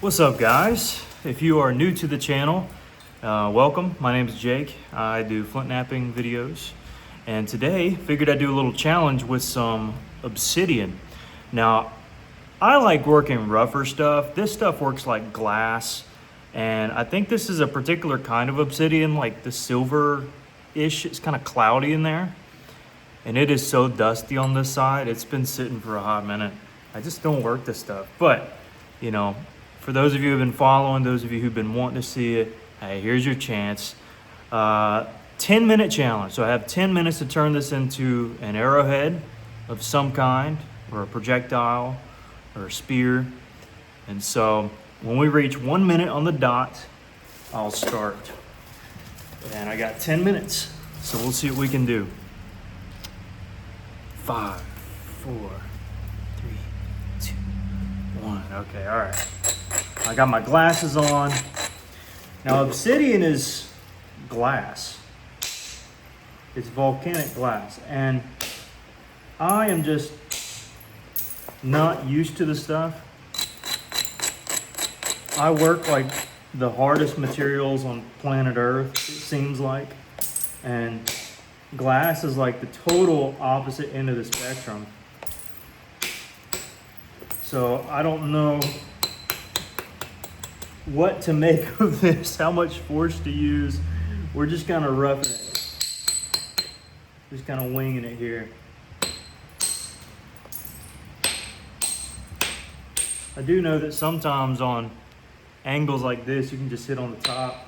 What's up, guys? If you are new to the channel, welcome. My name is Jake. I do flint knapping videos, and today figured I'd do a little challenge with some Obsidian. Now, I like working rougher stuff. This stuff works like glass, and I think this is a particular kind of Obsidian, like the silver-ish. It's kind of cloudy in there, and it is so dusty on this side. It's been sitting for a hot minute. I just don't work this stuff, but you know, for those of you who've been following, those of you who've been wanting to see it, hey, here's your chance. 10-minute challenge. So I have 10 minutes to turn this into an arrowhead of some kind, or a projectile, or a spear. And so when we reach 1 minute on the dot, I'll start. And I got 10 minutes, so we'll see what we can do. 5, 4, 3, 2, 1. Okay, all right. I got my glasses on. Now, Obsidian is glass. It's volcanic glass. And I am just not used to the stuff. I work like the hardest materials on planet Earth, it seems like. And glass is like the total opposite end of the spectrum. So I don't know what to make of this, how much force to use. We're just kind of roughing it. Just kind of winging it here. I do know that sometimes on angles like this, you can just hit on the top.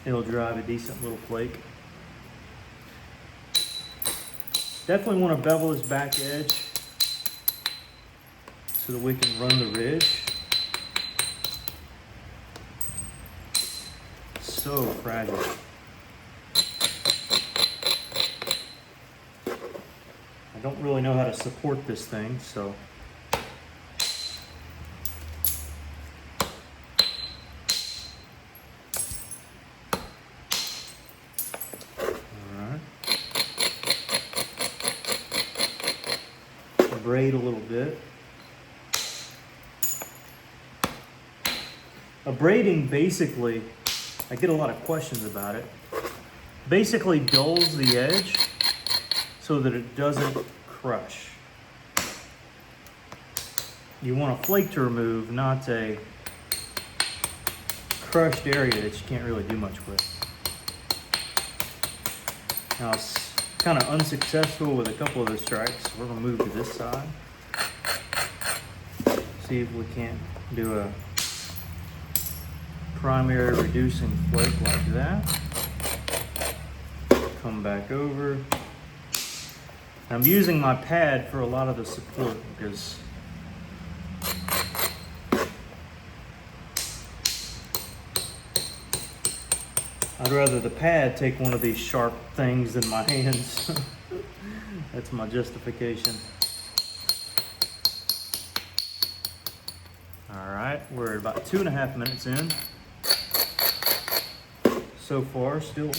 It'll drive a decent little flake. Definitely want to bevel this back edge so that we can run the ridge. So fragile. I don't really know how to support this thing, so. Alright. Braid a little bit. A braiding basically, I get a lot of questions about it, basically dulls the edge so that it doesn't crush. You want a flake to remove, not a crushed area that you can't really do much with. Now it's kind of unsuccessful with a couple of the strikes. We're gonna move to this side. See if we can't do a primary reducing flake like that. Come back over. I'm using my pad for a lot of the support because I'd rather the pad take one of these sharp things than my hands. That's my justification. All right, we're about 2.5 minutes in. So far, still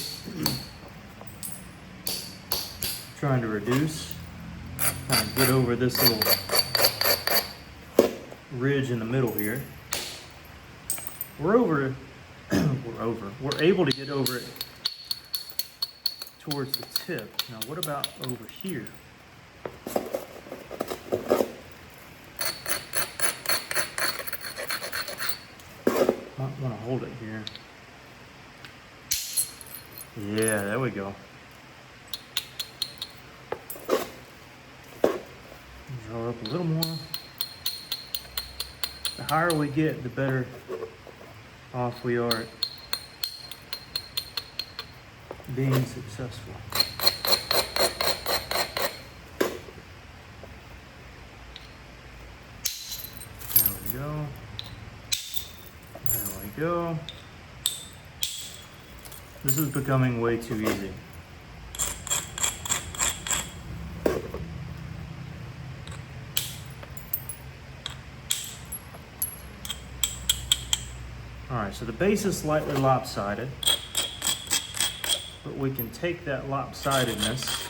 trying to reduce, kind of get over this little ridge in the middle here. We're able to get over it towards the tip. Now, what about over here? Might want to hold it here. Yeah, there we go. Draw up a little more. The higher we get, the better off we are at being successful. There we go. There we go. This is becoming way too easy. All right, so the base is slightly lopsided, but we can take that lopsidedness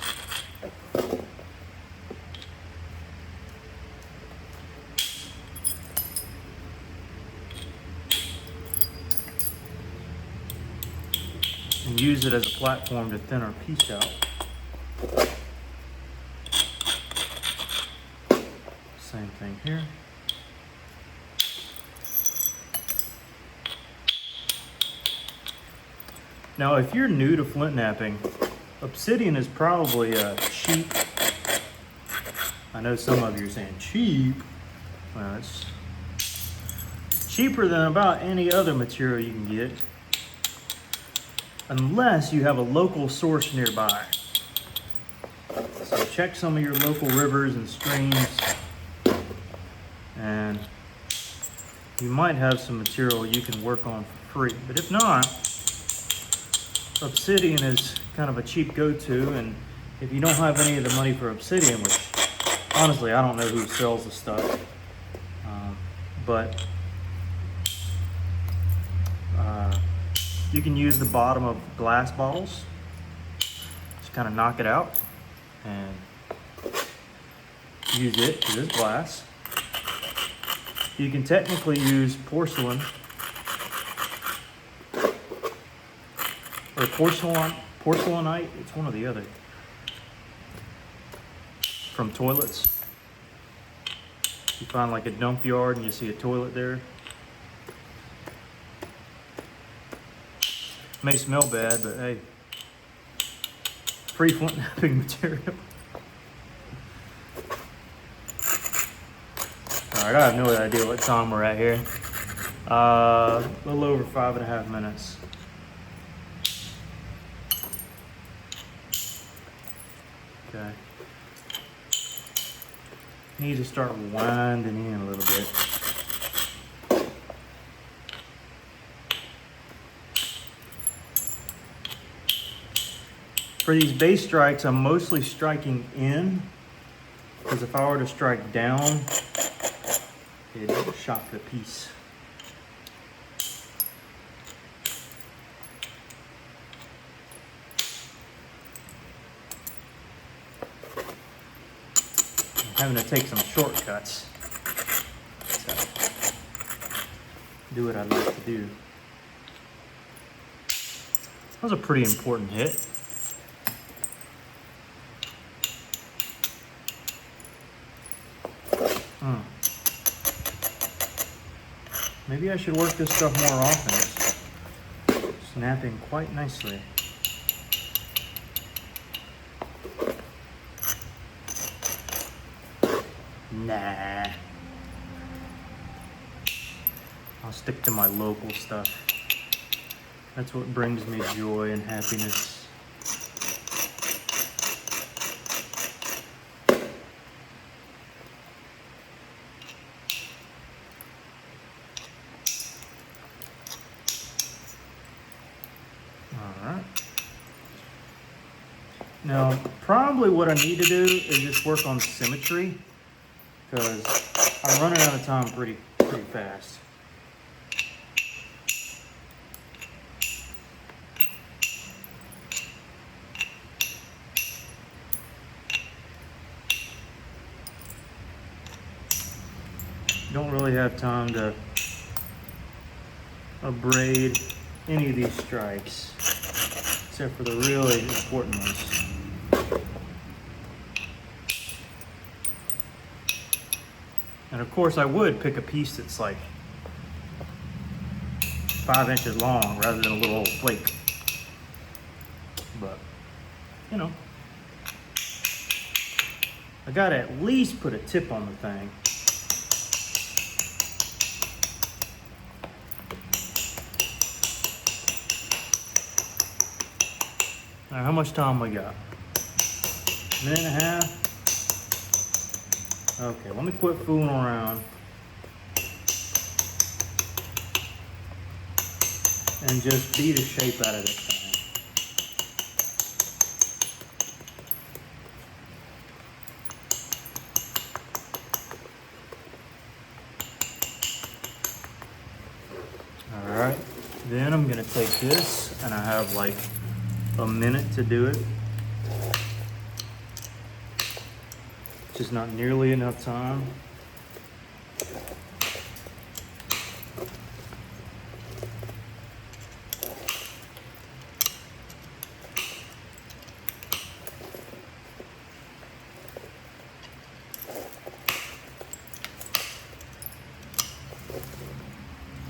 use it as a platform to thin our piece out. Same thing here. Now, if you're new to flint knapping, Obsidian is probably a cheap. I know some of you are saying cheap. Well, it's cheaper than about any other material you can get, unless you have a local source nearby. So check some of your local rivers and streams, and you might have some material you can work on for free. But if not, Obsidian is kind of a cheap go-to, and if you don't have any of the money for Obsidian, which honestly I don't know who sells the stuff, but you can use the bottom of glass bottles, just kind of knock it out and use it because it's glass. You can technically use porcelain or porcelainite, it's one or the other, from toilets. You find like a dump yard and you see a toilet there. May smell bad, but hey, free flint knapping material. All right, I have no idea what time we're at here. A little over 5.5 minutes. Okay. Need to start winding in a little bit. For these base strikes, I'm mostly striking in, because if I were to strike down, it'd shock the piece. I'm having to take some shortcuts. So, do what I'd like to do. That was a pretty important hit. Maybe I should work this stuff more often. It's snapping quite nicely. Nah. I'll stick to my local stuff. That's what brings me joy and happiness. Alright. Now, probably what I need to do is just work on symmetry, because I'm running out of time pretty fast. Don't really have time to abrade any of these strikes, except for the really important ones. And of course I would pick a piece that's like 5 inches long rather than a little old flake. But, you know, I gotta at least put a tip on the thing. All right, how much time we got? 1.5 minutes? Okay, let me quit fooling around and just beat a shape out of this thing. All right, then I'm gonna take this, and I have like a minute to do it. Just not nearly enough time.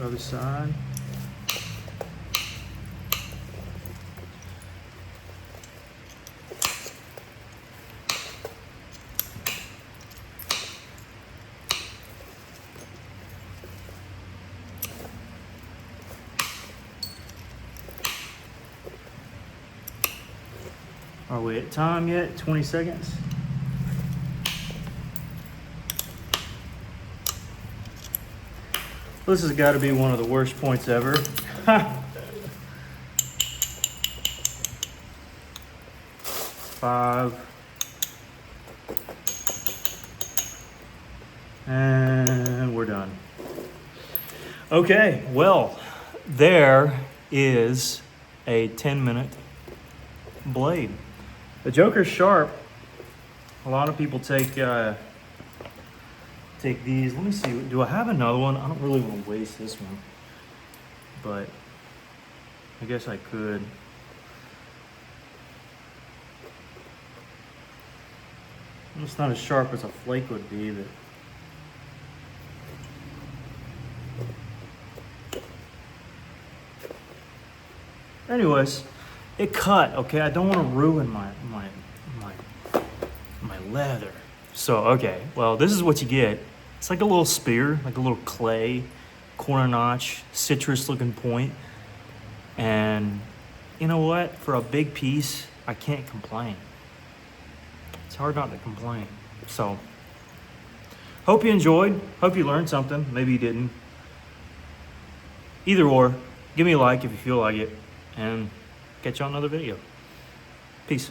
Other side. Are we at time yet? 20 seconds? This has got to be one of the worst points ever. 5. And we're done. Okay, well, there is a 10-minute blade. The Joker's sharp. A lot of people take these. Let me see. Do I have another one? I don't really want to waste this one, but I guess I could. It's not as sharp as a flake would be, but anyways, it cut. Okay, I don't want to ruin my leather. So okay, well, this is what you get. It's like a little spear, like a little clay, corner notch, citrus looking point. And you know what? For a big piece, I can't complain. It's hard not to complain. So, hope you enjoyed. Hope you learned something. Maybe you didn't. Either or, give me a like if you feel like it, and catch you on another video. Peace.